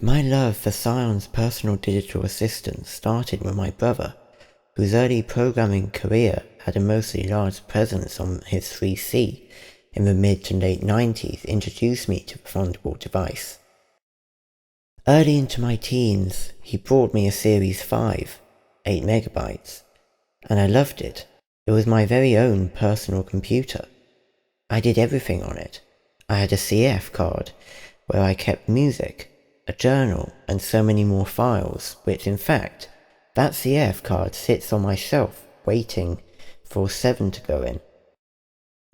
My love for Psion's personal digital assistant started when my brother, whose early programming career had a mostly large presence on his 3C in the mid to late 90s, introduced me to the fundable device. Early into my teens, he brought me a Series 5, 8 megabytes, and I loved it. It was my very own personal computer. I did everything on it. I had a CF card where I kept music, a journal, and so many more files, which in fact, that CF card sits on my shelf waiting for 7 to go in.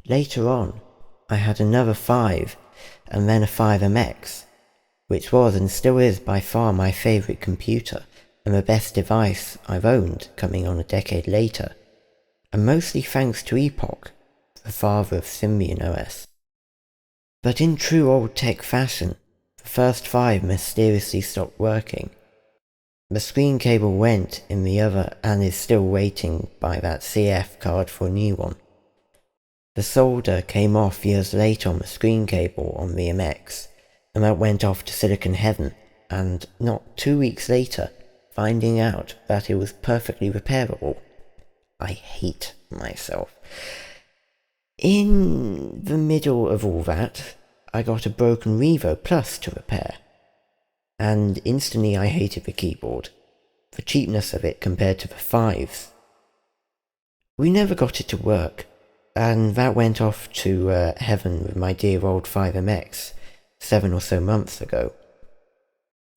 Later on, I had another 5 and then a 5MX, which was and still is by far my favourite computer and the best device I've owned coming on a decade later, and mostly thanks to Epoch, the father of Symbian OS. But in true old tech fashion, the first 5 mysteriously stopped working. The screen cable went in the other and is still waiting by that CF card for a new one. The solder came off years later on the screen cable on the MX, and that went off to silicon heaven, and not 2 weeks later, finding out that it was perfectly repairable. I hate myself. In the middle of all that, I got a broken Revo Plus to repair, and instantly I hated the keyboard, the cheapness of it compared to the 5s. We never got it to work, and that went off to heaven with my dear old 5MX 7 or so months ago.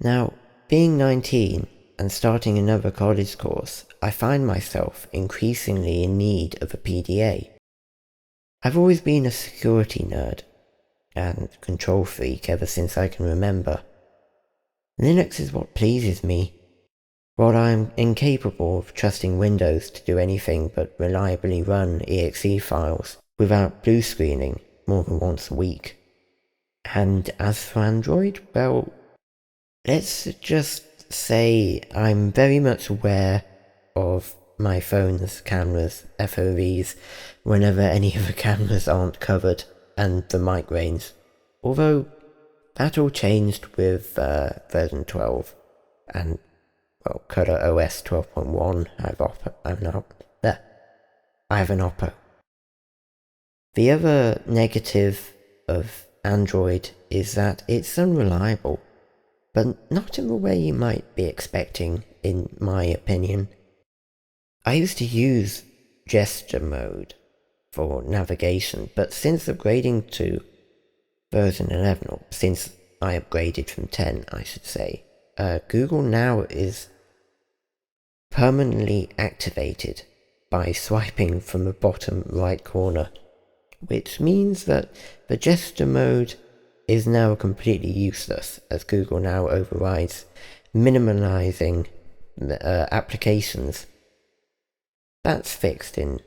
Now, being 19 and starting another college course, I find myself increasingly in need of a PDA. I've always been a security nerd and control freak ever since I can remember. Linux is what pleases me. While I'm incapable of trusting Windows to do anything but reliably run exe files without blue screening more than once a week. And as for Android, well, let's just say I'm very much aware of my phone's cameras, FOVs, whenever any of the cameras aren't covered, and the mic range. Although, that all changed with version 12, and, well, Color OS 12.1, I have an Oppo. The other negative of Android is that it's unreliable, but not in the way you might be expecting, in my opinion. I used to use gesture mode for navigation, but since upgrading to version 11, or since I upgraded from 10, I should say, Google Now is permanently activated by swiping from the bottom right corner, which means that the gesture mode is now completely useless as Google Now overrides minimalizing applications. That's fixed in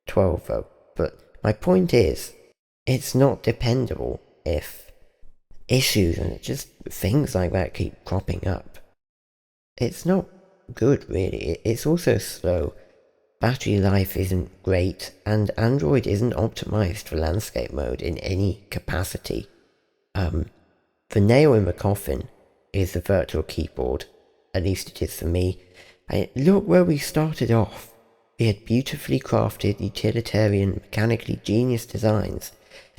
12 though, but my point is, it's not dependable if issues and just things like that keep cropping up. It's not good really, it's also slow, battery life isn't great, and Android isn't optimized for landscape mode in any capacity. The nail in the coffin is the virtual keyboard, at least it is for me. Look where we started off. We had beautifully crafted, utilitarian, mechanically genius designs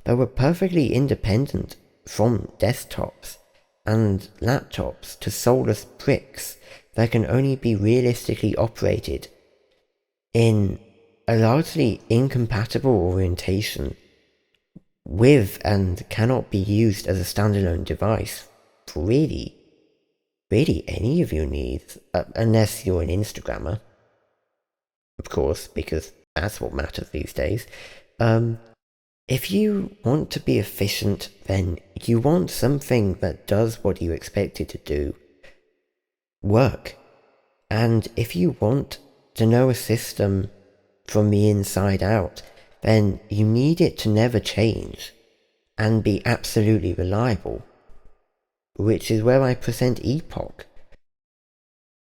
that were perfectly independent from desktops and laptops to soulless bricks that can only be realistically operated in a largely incompatible orientation with and cannot be used as a standalone device for really any of your needs, unless you're an Instagrammer. Of course, because that's what matters these days. If you want to be efficient, then you want something that does what you expect it to do. Work. And if you want to know a system from the inside out, then you need it to never change and be absolutely reliable, which is where I present Epoch.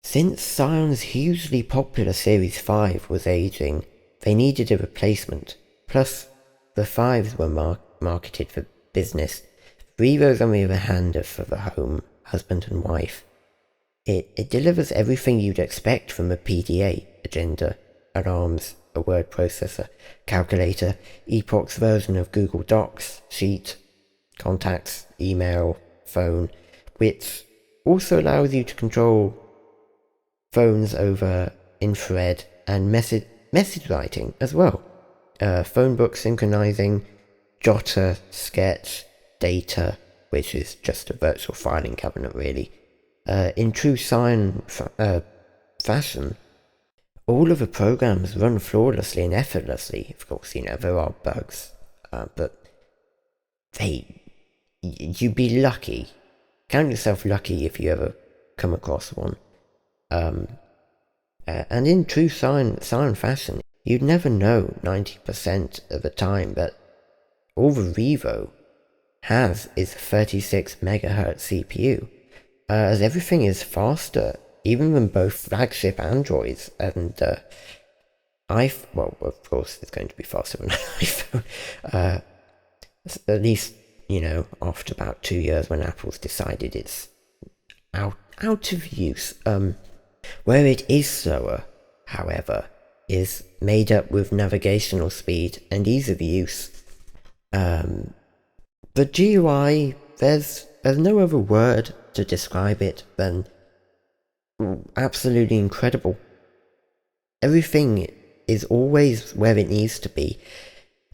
Since Psion's hugely popular Series 5 was aging, they needed a replacement, plus the 5s were marketed for business. Revos, on the other hand, are for the home. husband and wife. It delivers everything you'd expect from a PDA: agenda, alarms, a word processor, calculator, Epoch's version of Google Docs, Sheet, contacts, email, phone, which also allows you to control phones over infrared and message writing as well. Phone book synchronizing, Jotter, Sketch, Data, which is just a virtual filing cabinet really. In true Psion fashion, all of the programs run flawlessly and effortlessly. Of course, there are bugs, but you'd be lucky. Count yourself lucky if you ever come across one. And in true Psion fashion, you'd never know 90% of the time that all the Revo has is a 36 megahertz CPU, as everything is faster, even than both flagship Androids and well, of course, it's going to be faster than an iPhone. At least, after about 2 years when Apple's decided it's out of use. Where it is slower, however, is made up with navigational speed and ease of use. The GUI, there's no other word to describe it than absolutely incredible. Everything is always where it needs to be,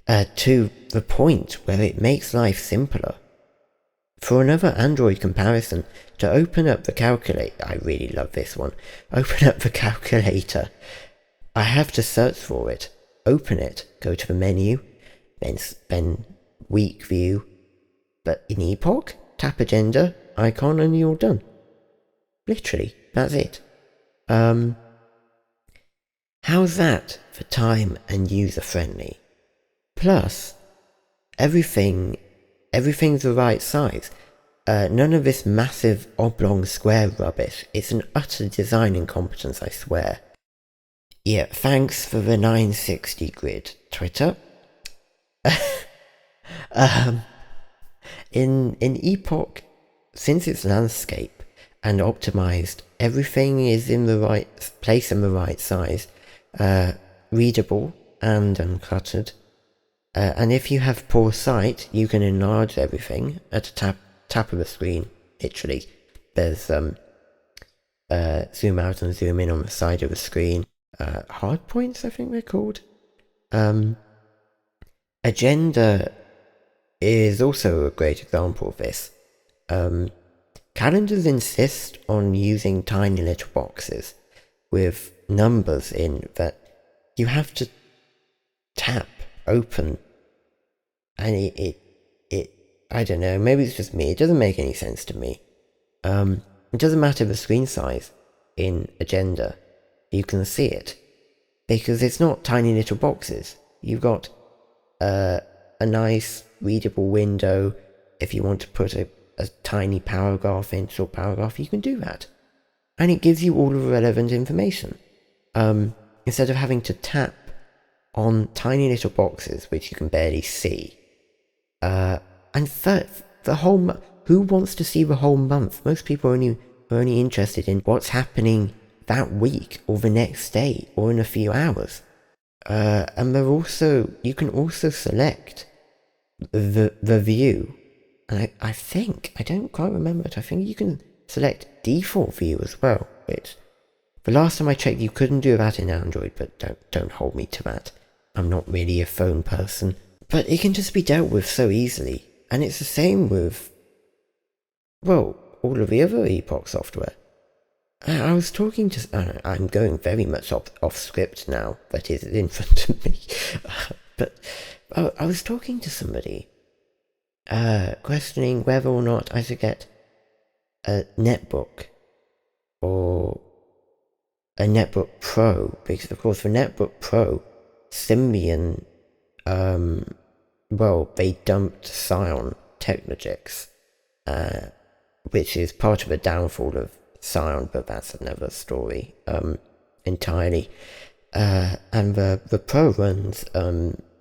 to the point where it makes life simpler. For another Android comparison, to open up the calculator, I really love this one, open up the calculator, I have to search for it, open it, go to the menu, then week view, but in Epoch, tap agenda, icon, and you're done. Literally, that's it. How's that for time and user friendly? Plus, everything's the right size. None of this massive oblong square rubbish. It's an utter design incompetence, I swear. Yeah, thanks for the 960 grid, Twitter. In Epoch, since it's landscape and optimized, everything is in the right place and the right size, readable and uncluttered. And if you have poor sight, you can enlarge everything at a tap of the screen, literally. There's zoom out and zoom in on the side of the screen. Hard points, I think they're called. Agenda is also a great example of this. Calendars insist on using tiny little boxes with numbers in that you have to tap open, and it I don't know, maybe it's just me, it doesn't make any sense to me. It doesn't matter the screen size in agenda, you can see it, because it's not tiny little boxes. You've got a nice readable window. If you want to put a tiny paragraph in, short paragraph, you can do that, and it gives you all of the relevant information, instead of having to tap on tiny little boxes which you can barely see. And for the whole who wants to see the whole month? Most people are only interested in what's happening that week or the next day or in a few hours. And you can also select the view, and I think, I don't quite remember it, I think you can select default view as well, which the last time I checked you couldn't do that in Android, but don't hold me to that. I'm not really a phone person. But it can just be dealt with so easily. And it's the same with, well, all of the other Epoch software. I was talking to... I'm going very much off script now, that is in front of me. But I was talking to somebody, questioning whether or not I should get a netbook or a netbook Pro, because of course the netbook Pro, Symbian, they dumped Psion Technologics, which is part of the downfall of Psion, but that's another story entirely. And the Pro runs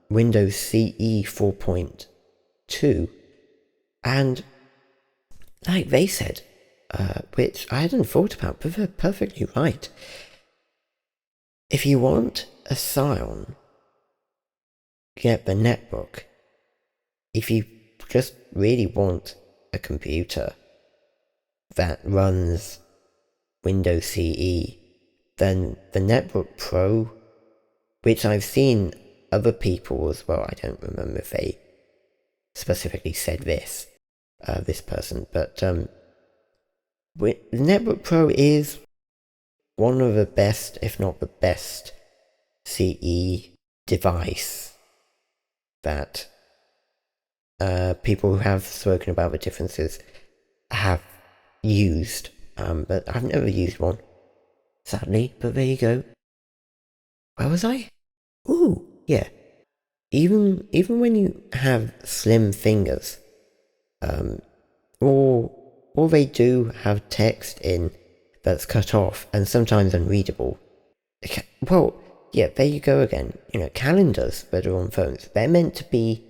Windows CE 4.2, and like they said, which I hadn't thought about, but they're perfectly right. If you want a Psion, get the netbook. If you just really want a computer that runs Windows CE, then the netbook Pro, which I've seen other people as well, I don't remember if they specifically said this person, but the netbook Pro is one of the best, if not the best, CE device that people who have spoken about the differences have used, but I've never used one, sadly, but there you go. Where was I? Ooh, yeah. Even when you have slim fingers, or they do have text in that's cut off and sometimes unreadable. Well, yeah, there you go again. Calendars that are on phones, they're meant to be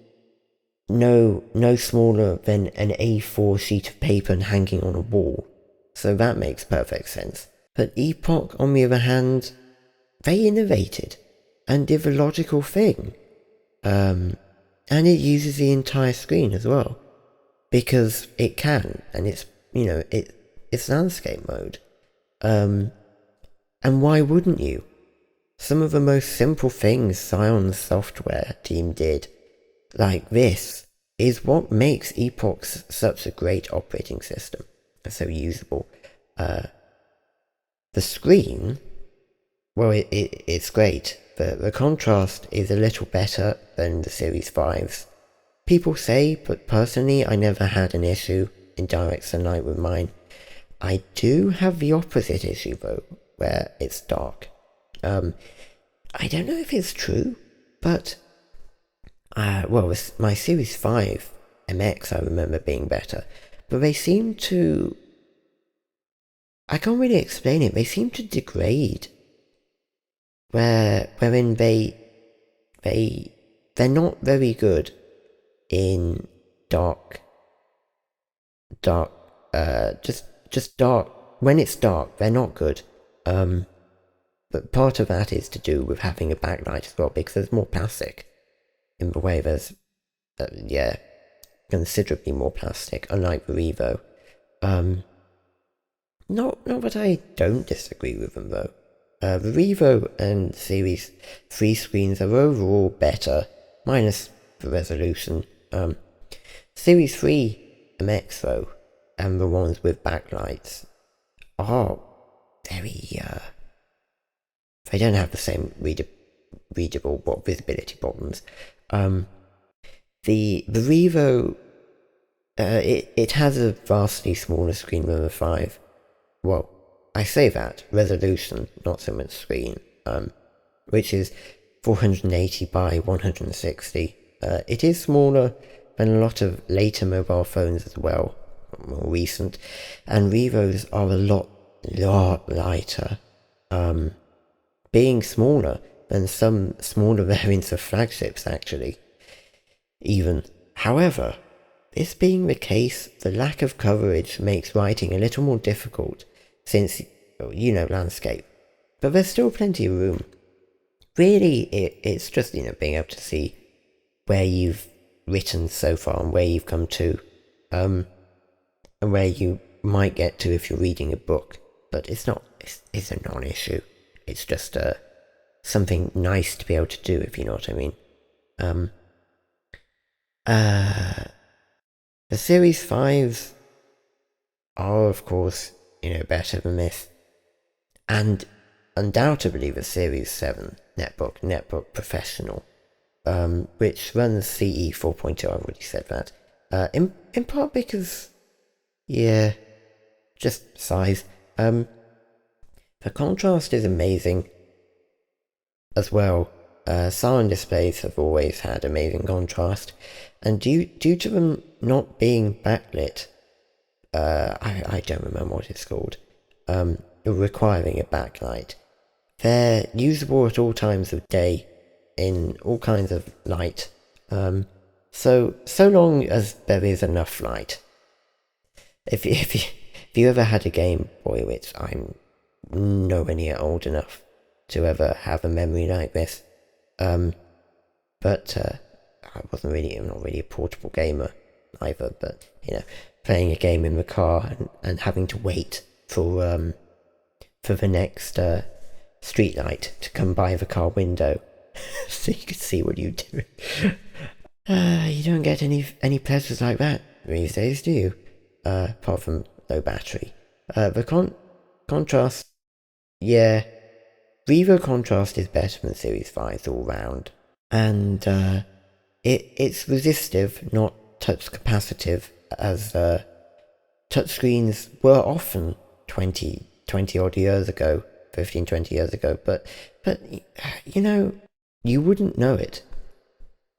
no smaller than an A4 sheet of paper and hanging on a wall. So that makes perfect sense. But Epoch, on the other hand, they innovated and did the logical thing. And it uses the entire screen as well, because it can, and it's it's landscape mode. And why wouldn't you? Some of the most simple things Psion's software team did, like this, is what makes Epoch such a great operating system, and so usable. The screen, well, it's great. The contrast is a little better than the Series 5's. People say, but personally I never had an issue in direct sunlight with mine. I do have the opposite issue though, where it's dark. I don't know if it's true, but my Series 5 MX I remember being better, but they seem to, I can't really explain it, they seem to degrade, wherein they're not very good in dark, just dark. When it's dark, they're not good. But part of that is to do with having a backlight as well, because there's more plastic in the way. There's, considerably more plastic, unlike the Revo. Not that I don't disagree with them though. The Revo and Series 3 screens are overall better, minus the resolution. Series 3 MX though, and the ones with backlights, are very, they don't have the same readable visibility problems. The Revo, it has a vastly smaller screen than the 5. Well, I say that, resolution, not so much screen, which is 480 by 160. It is smaller than a lot of later mobile phones as well, more recent, and Revos are a lot lighter, being smaller than some smaller variants of flagships actually, even. However, this being the case, the lack of coverage makes writing a little more difficult, since, landscape, but there's still plenty of room. Really, it's just, being able to see where you've written so far and where you've come to, and where you might get to if you're reading a book, but it's a non-issue. It's just something nice to be able to do, if you know what I mean. The Series 5s are, of course, better than this, and undoubtedly the Series 7 netbook Professional, which runs CE 4.0, I've already said that, in part because, just size. The contrast is amazing as well. Psion displays have always had amazing contrast, and due to them not being backlit, I don't remember what it's called, requiring a backlight, they're usable at all times of day, in all kinds of light, so long as there is enough light. If If you ever had a Game Boy, which I'm nowhere near old enough to ever have a memory like this, but I'm not really a portable gamer either, but, playing a game in the car and having to wait for the next street light to come by the car window so you could see what you're doing. You don't get any pleasures like that these days, do you? Apart from low battery. The contrast, yeah, Revo contrast is better than Series 5 all round. And it's resistive, not touch capacitive, as touchscreens were often 20 odd years ago, 15, 20 years ago, but you wouldn't know it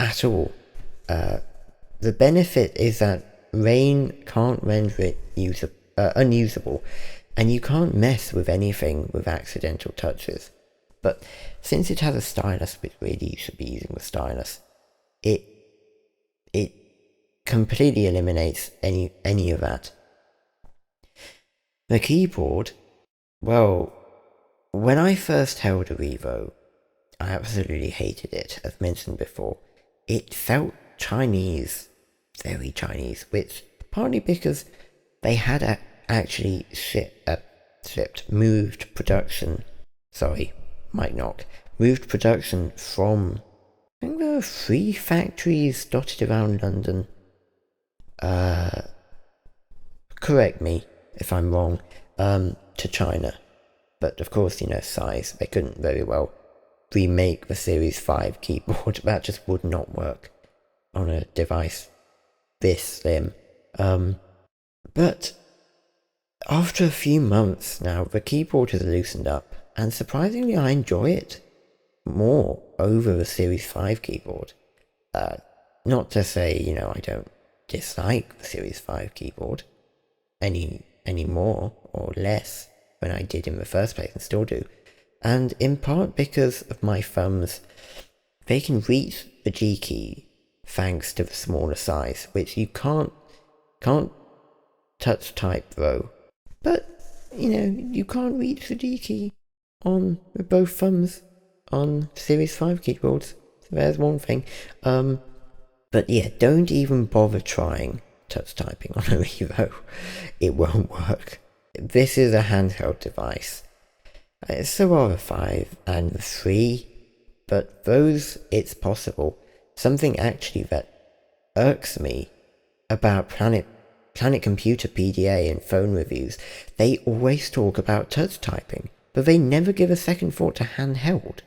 at all. The benefit is that rain can't render it unusable, and you can't mess with anything with accidental touches. But since it has a stylus, which really you should be using the stylus, it completely eliminates any of that. The keyboard, well, when I first held a Revo, I absolutely hated it, as mentioned before. It felt Chinese, very Chinese, which partly because they had actually moved production from, I think there were 3 factories dotted around London. Correct me if I'm wrong, to China. But of course, size, they couldn't very well remake the Series 5 keyboard. That just would not work on a device this slim. But after a few months now, the keyboard has loosened up, and surprisingly I enjoy it more over the Series 5 keyboard. Not to say, I don't dislike the Series 5 keyboard any more or less than I did in the first place, and still do. And in part because of my thumbs, they can reach the G key thanks to the smaller size, which you can't touch type though. But, you can't reach the G key on both thumbs on Series 5 keyboards. So there's one thing. But yeah, don't even bother trying touch typing on a Revo. It won't work. This is a handheld device. So are the 5 and the 3, but those it's possible. Something actually that irks me about Planet Computer PDA and phone reviews, they always talk about touch typing, but they never give a second thought to handheld.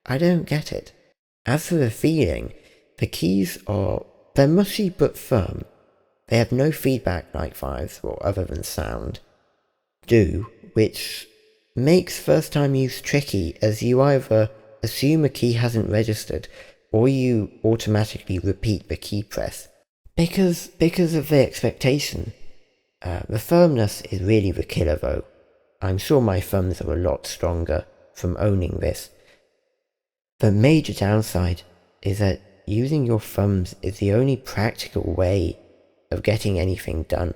I don't get it. As for the feeling, the keys they're mushy but firm. They have no feedback like 5s, or other than sound, do, which makes first time use tricky, as you either assume a key hasn't registered, or you automatically repeat the key press. Because of the expectation. The firmness is really the killer though. I'm sure my thumbs are a lot stronger from owning this. The major downside is that using your thumbs is the only practical way of getting anything done.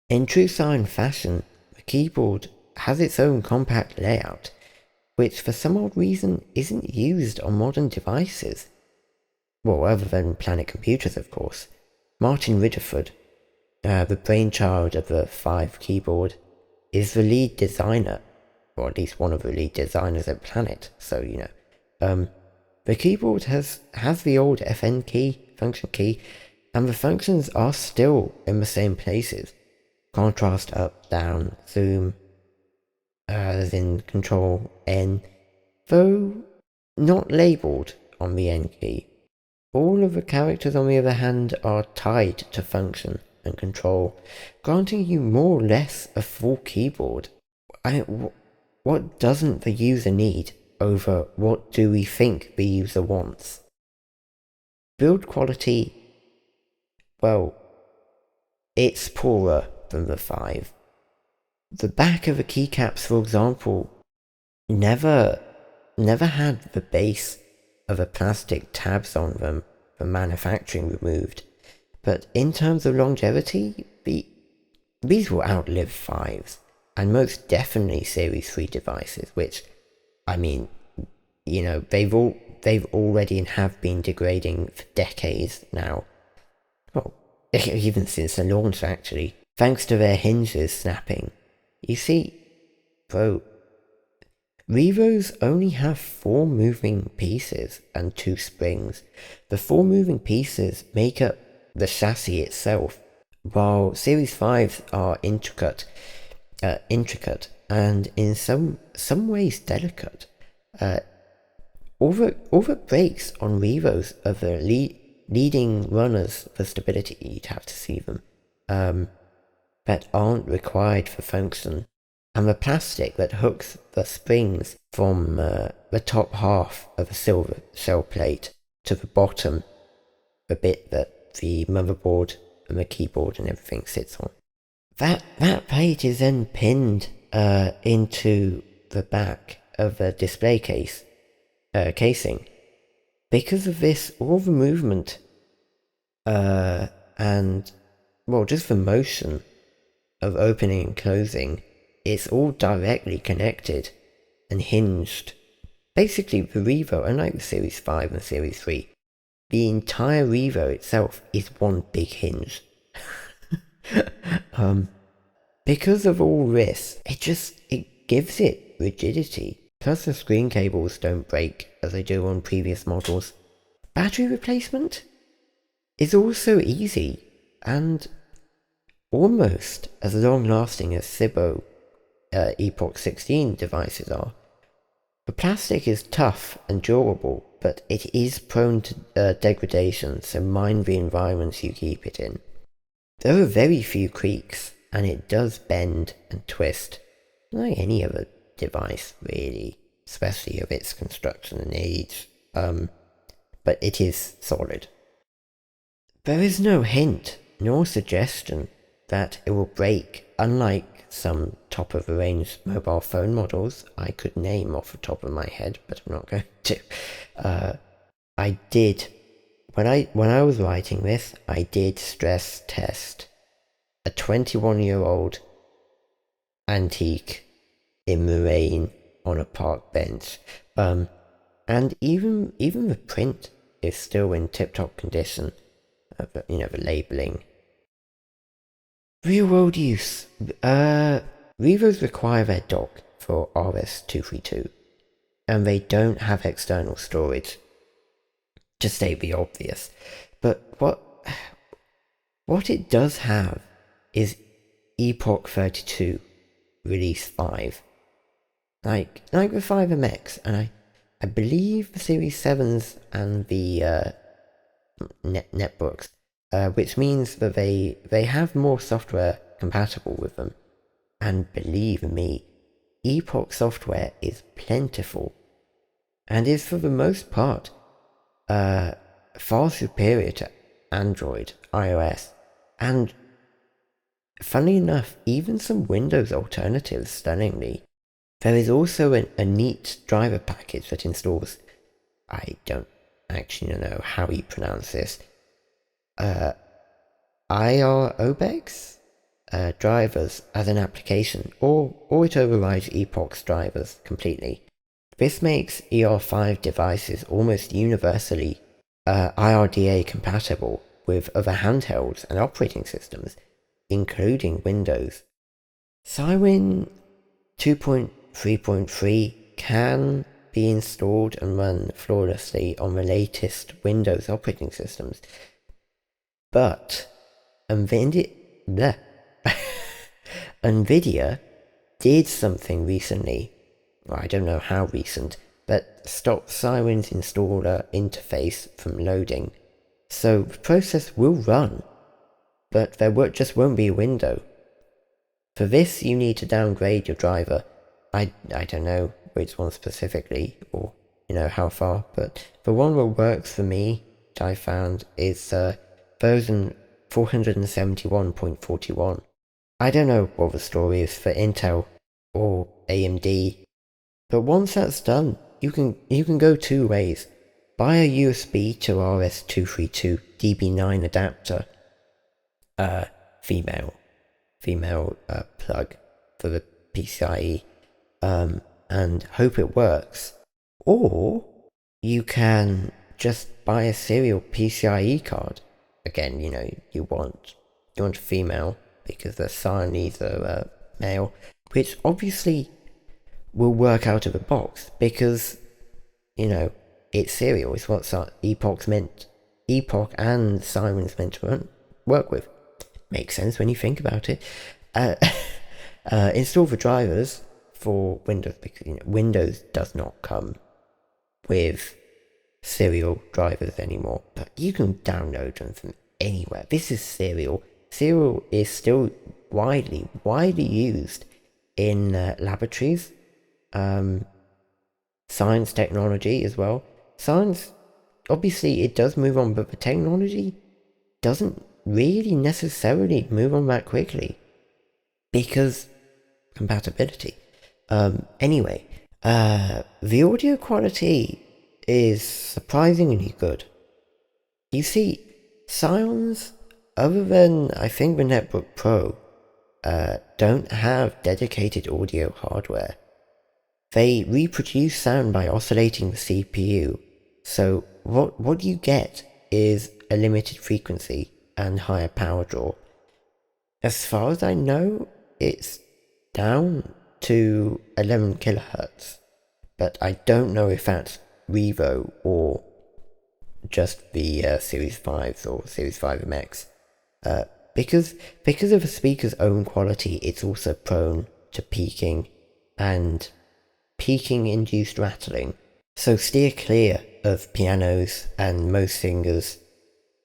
In true Psion fashion, the keyboard has its own compact layout, which for some odd reason isn't used on modern devices. Well, other than Planet Computers, of course. Martin Ridderford, the brainchild of the 5 keyboard, is the lead designer, or at least one of the lead designers at Planet, so the keyboard has the old FN key, function key, and the functions are still in the same places. Contrast up, down, zoom, as in Control N, though not labelled on the N key. All of the characters, on the other hand, are tied to function and control, granting you more or less a full keyboard. What doesn't the user need over what do we think the user wants? Build quality, well, it's poorer than the 5. The back of the keycaps, for example, never had the base of the plastic tabs on them for manufacturing removed, but in terms of longevity, these will outlive 5s, and most definitely Series 3 devices, which, I mean, you know, they've already and have been degrading for decades now. Well, even since the launch, actually, thanks to their hinges snapping. You see, bro, Revos only have 4 moving pieces and 2 springs. The 4 moving pieces make up the chassis itself, while Series 5s are intricate and in some ways delicate. All the brakes on Revos are the leading runners for stability, you'd have to see them, that aren't required for function. And the plastic that hooks the springs from the top half of a silver shell plate to the bottom, the bit that the motherboard and the keyboard and everything sits on. That plate is then pinned into the back of the display casing. Because of this, all the movement and, well, just the motion of opening and closing, it's all directly connected and hinged. Basically, the Revo, unlike the Series 5 and Series 3, the entire Revo itself is one big hinge. Because of all this, it gives it rigidity. Plus the screen cables don't break as they do on previous models. Battery replacement is also easy and almost as long-lasting as Cibo Epoch 16 devices are. The plastic is tough and durable, but it is prone to degradation, so mind the environments you keep it in. There are very few creaks, and it does bend and twist, like any other device really, especially of its construction and age, but it is solid. There is no hint nor suggestion that it will break, unlike some top-of-the-range mobile phone models I could name off the top of my head, but I'm not going to. I did, when I was writing this, I did stress test a 21-year-old antique in the rain on a park bench, and even the print is still in tip-top condition. The labelling. Real-world use. Revos require their dock for RS-232, and they don't have external storage, to state the obvious. But what it does have is Epoch 32 Release 5. Like the 5MX, and I believe the Series 7s and the netbooks, which means that they have more software compatible with them. And believe me, Epoch software is plentiful, and is for the most part far superior to Android, iOS, and funnily enough, even some Windows alternatives stunningly. There is also a neat driver package that installs, I don't actually know how you pronounce this, IROBEX drivers as an application, or it overrides Epoch's drivers completely. This makes ER5 devices almost universally IRDA compatible with other handhelds and operating systems, including Windows. Cywin 2.3.3 can be installed and run flawlessly on the latest Windows operating systems, but NVIDIA did something recently, well, I don't know how recent, but stopped Cywin's installer interface from loading. So the process will run, but there just won't be a window. For this, you need to downgrade your driver. I don't know which one specifically, or how far, but the one that works for me, that I found, is version 471.41. I don't know what the story is for Intel or AMD, but once that's done, you can go 2 ways. Buy a USB to RS-232 DB9 adapter, female, female plug for the PCIe and hope it works. Or you can just buy a serial PCIe card. Again, you want a female because the Siamese are male, which obviously will work out of the box because, it's serial. It's what Epoch and Siren's meant to work with. Makes sense when you think about it. Install the drivers for Windows because Windows does not come with serial drivers anymore, but you can download them from anywhere. This is serial. Serial is still widely used in laboratories, science, technology as well. Science, obviously, it does move on, but the technology doesn't really necessarily move on that quickly because compatibility. Anyway, the audio quality is surprisingly good. You see, Psions, other than I think the Netbook Pro, don't have dedicated audio hardware. They reproduce sound by oscillating the CPU, so what you get is a limited frequency and higher power draw. As far as I know, it's down to 11 kilohertz, but I don't know if that's Revo or just the Series 5s or Series 5MX. Because of the speaker's own quality, it's also prone to peaking and peaking-induced rattling. So steer clear of pianos and most singers,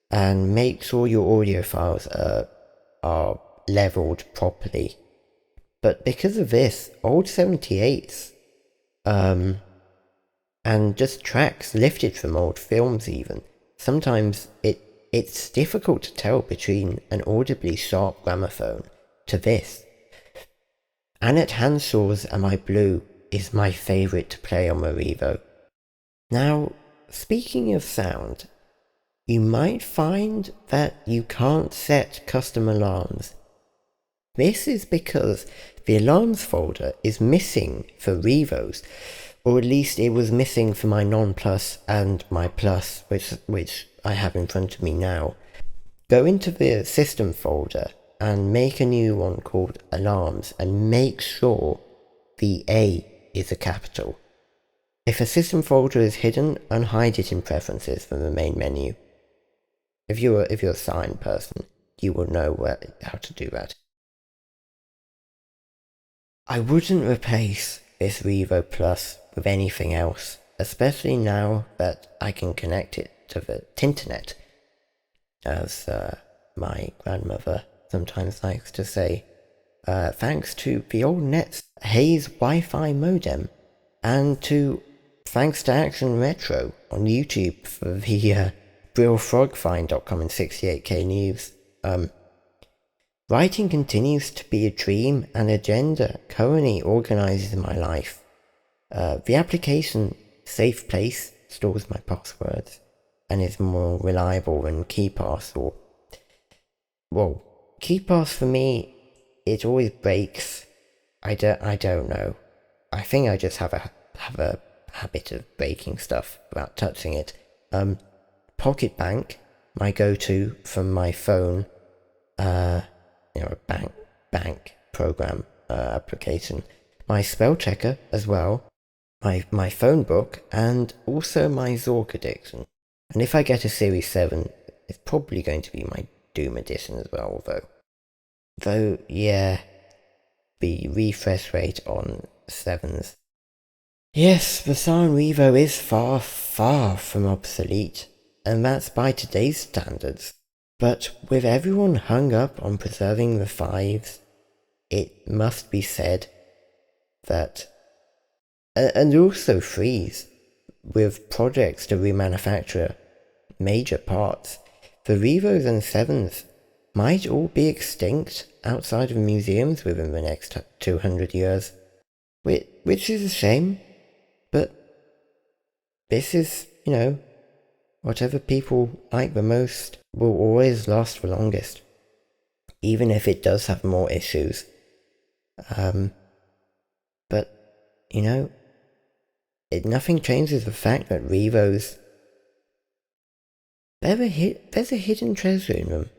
and make sure your audio files are leveled properly. But because of this, old 78s, and just tracks lifted from old films even, sometimes it's difficult to tell between an audibly sharp gramophone to this. Annette Hanshaw's Am I Blue is my favourite to play on my Revo. Now, speaking of sound, you might find that you can't set custom alarms. This is because the alarms folder is missing for Revos, or at least it was missing for my non-plus and my plus, which I have in front of me now. Go into the system folder and make a new one called alarms and make sure the A is a capital. If a system folder is hidden, unhide it in preferences from the main menu. If you're a sign person, you will know how to do that. I wouldn't replace this Revo Plus with anything else, especially now that I can connect it to the Tinternet, as my grandmother sometimes likes to say, thanks to the old net's Hayes Wi-Fi modem, and thanks to Action Retro on YouTube for the BrillFrogFind.com and 68k news. Writing continues to be a dream and agenda currently organises my life. The application Safe Place stores my passwords and is more reliable than KeePass KeePass for me, it always breaks. I don't know. I think I just have a habit of breaking stuff without touching it. Pocket Bank, my go-to from my phone, a bank program application. My spell checker as well, my phone book, and also my Zork addiction. And if I get a Series 7, it's probably going to be my Doom edition as well, though yeah, the refresh rate on 7s. Yes, the Psion Revo is far, far from obsolete, and that's by today's standards. But with everyone hung up on preserving the 5s, it must be said that, and also 3s, with projects to remanufacture major parts, the Revos and 7s might all be extinct outside of museums within the next 200 years, which is a shame, but this is, whatever people like the most will always last the longest. even if it does have more issues. But, nothing changes the fact that Revo's... There's a hidden treasure in them.